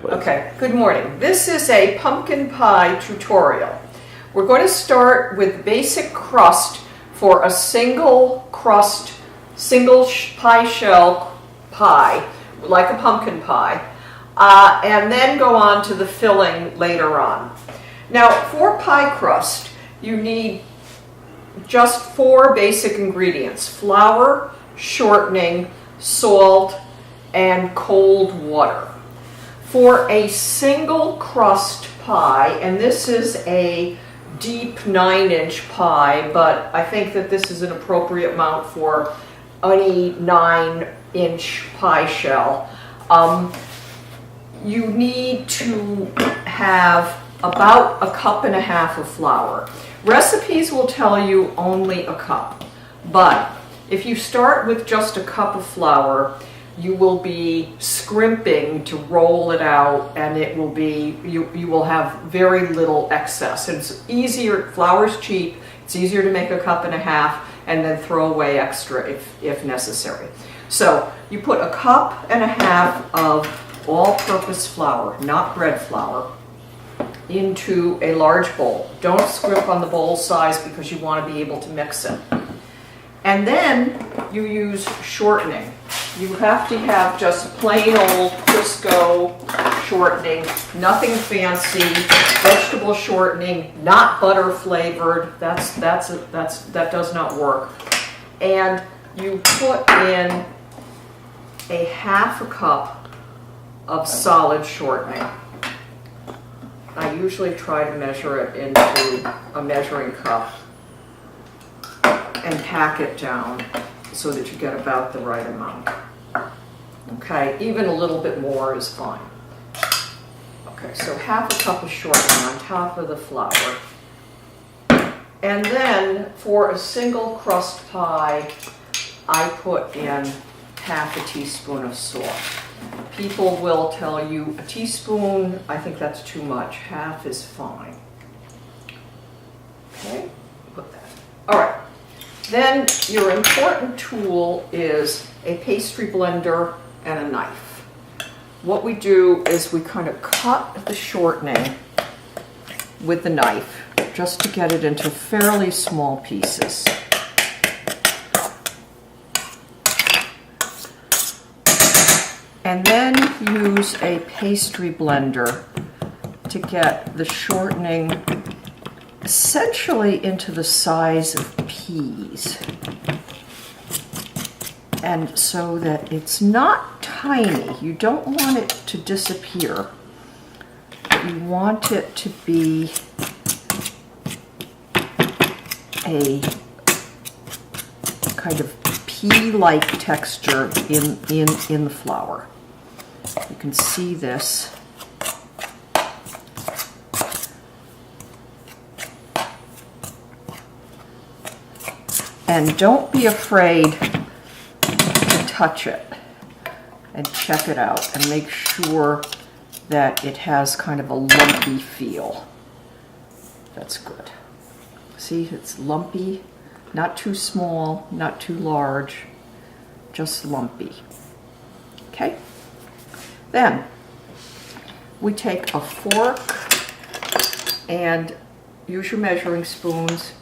please. Okay, good morning. This is a pumpkin pie tutorial. We're going to start with basic crust for a single pie shell pie, like a pumpkin pie, and then go on to the filling later on. Now, for pie crust, you need just 4 basic ingredients: flour, shortening, salt, and cold water. For a single crust pie, and this is a deep 9-inch pie, but I think that this is an appropriate amount for any 9-inch pie shell, you need to have about 1.5 cups of flour. Recipes will tell you only a cup, but if you start with just a cup of flour, you will be scrimping to roll it out, and it will be, you will have very little excess. And it's easier, flour's cheap, it's easier to make 1.5 cups and then throw away extra if necessary. So you put 1.5 cups of all-purpose flour, not bread flour, into a large bowl. Don't scrimp on the bowl size because you want to be able to mix it. And then you use shortening. You have to have just plain old Crisco shortening, nothing fancy, vegetable shortening, not butter flavored. That does not work. And you put in 1/2 cup of solid shortening. I usually try to measure it into a measuring cup and pack it down so that you get about the right amount. Okay, even a little bit more is fine. Okay, so 1/2 cup of shortening on top of the flour. And then for a single crust pie, I put in 1/2 teaspoon of salt. People will tell you a teaspoon, I think that's too much. 1/2 is fine. Okay, put that. All right. Then your important tool is a pastry blender and a knife. What we do is we kind of cut the shortening with the knife just to get it into fairly small pieces. And then use a pastry blender to get the shortening essentially into the size of peas, and so that it's not tiny. You don't want it to disappear, but you want it to be a kind of pea-like texture in the flour. You can see this. And don't be afraid to touch it and check it out and make sure that it has kind of a lumpy feel. That's good. See, it's lumpy, not too small, not too large, just lumpy. Okay? Then we take a fork and use your measuring spoons,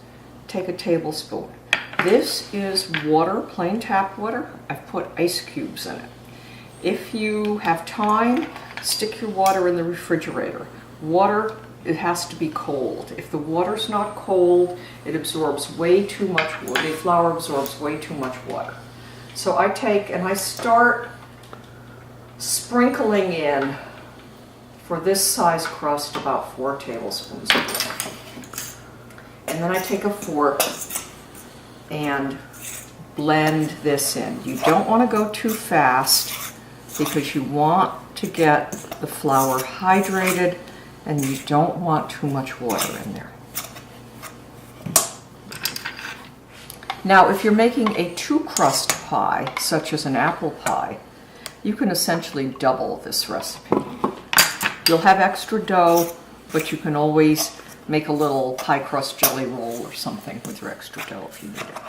take a tablespoon. This is water, plain tap water. I've put ice cubes in it. If you have time, stick your water in the refrigerator. Water, it has to be cold. If the water's not cold, it absorbs way too much water. The flour absorbs way too much water. So I take and I start sprinkling in, for this size crust, about 4 tablespoons of water. And then I take a fork and blend this in. You don't want to go too fast because you want to get the flour hydrated and you don't want too much water in there. Now, if you're making a 2-crust pie, such as an apple pie, you can essentially double this recipe. You'll have extra dough, but you can always make a little pie crust jelly roll or something with your extra dough if you need it.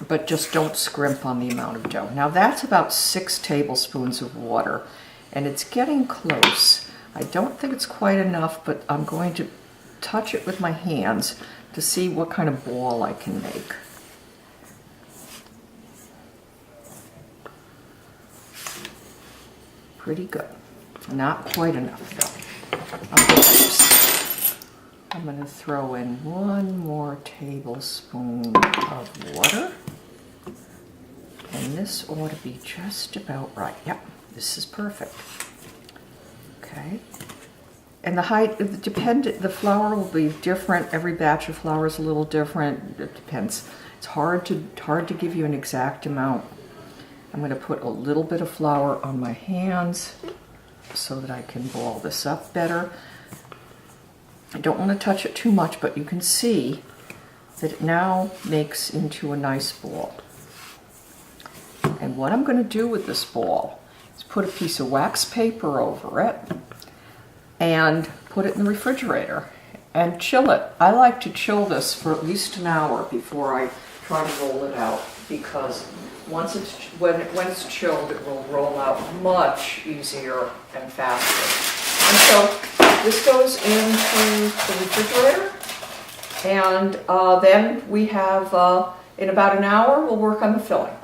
But just don't scrimp on the amount of dough. Now that's about 6 tablespoons of water. and it's getting close. I don't think it's quite enough, but I'm going to touch it with my hands to see what kind of ball I can make. Pretty good. Not quite enough though. I'm going to throw in 1 more tablespoon of water. And this ought to be just about right. Yep, this is perfect. Okay. And the height, the flour will be different. Every batch of flour is a little different. It depends. It's hard to give you an exact amount. I'm going to put a little bit of flour on my hands so that I can ball this up better. I don't want to touch it too much, but you can see that it now makes into a nice ball. And what I'm going to do with this ball is put a piece of wax paper over it and put it in the refrigerator and chill it. I like to chill this for at least an hour before I try to roll it out, because when it's chilled, it will roll out much easier and faster. And so this goes into the refrigerator, and then we have, in about an hour, we'll work on the filling.